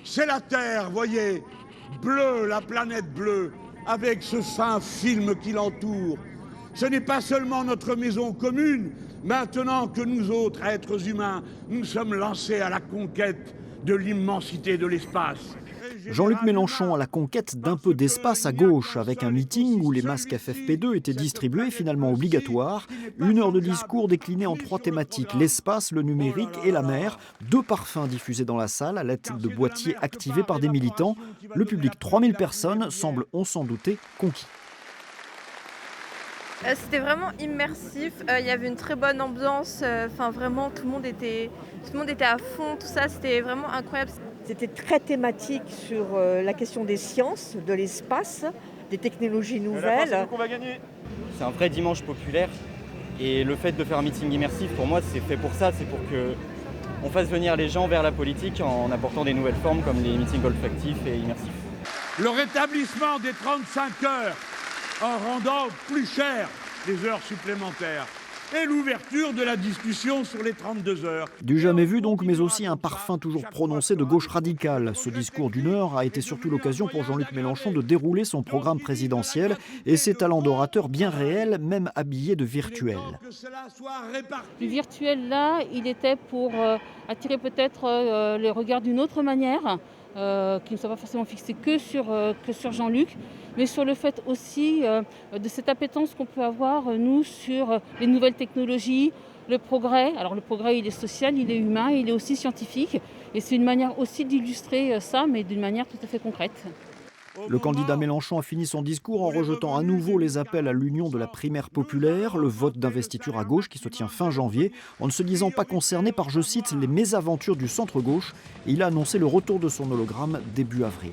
c'est la Terre, voyez, bleue, la planète bleue, avec ce fin film qui l'entoure. Ce n'est pas seulement notre maison commune, maintenant que nous autres êtres humains, nous sommes lancés à la conquête de l'immensité de l'espace. Jean-Luc Mélenchon à la conquête d'un peu d'espace à gauche, avec un meeting où les masques FFP2 étaient distribués, finalement obligatoires. 1 heure de discours décliné en 3 thématiques, l'espace, le numérique et la mer. 2 parfums diffusés dans la salle à l'aide de boîtiers activés par des militants. Le public, 3000 personnes, semble, on s'en doutait, conquis. C'était vraiment immersif, il y avait une très bonne ambiance, vraiment tout le monde était à fond, tout ça, c'était vraiment incroyable. C'était très thématique sur la question des sciences, de l'espace, des technologies nouvelles. C'est un vrai dimanche populaire et le fait de faire un meeting immersif, pour moi, c'est fait pour ça, c'est pour qu'on fasse venir les gens vers la politique en apportant des nouvelles formes comme les meetings olfactifs et immersifs. Le rétablissement des 35 heures en rendant plus cher les heures supplémentaires et l'ouverture de la discussion sur les 32 heures. Du jamais vu donc, mais aussi un parfum toujours prononcé de gauche radicale. Ce discours d'1 heure a été surtout l'occasion pour Jean-Luc Mélenchon de dérouler son programme présidentiel et ses talents d'orateur bien réels, même habillés de virtuel. Le virtuel là, il était pour attirer peut-être les regards d'une autre manière, qui ne soit pas forcément fixé que sur Jean-Luc, mais sur le fait aussi de cette appétence qu'on peut avoir, nous, sur les nouvelles technologies, le progrès. Alors le progrès, il est social, il est humain, il est aussi scientifique. Et c'est une manière aussi d'illustrer ça, mais d'une manière tout à fait concrète. Le candidat Mélenchon a fini son discours en rejetant à nouveau les appels à l'union de la primaire populaire, le vote d'investiture à gauche qui se tient fin janvier, en ne se disant pas concerné par, je cite, les mésaventures du centre-gauche. Il a annoncé le retour de son hologramme début avril.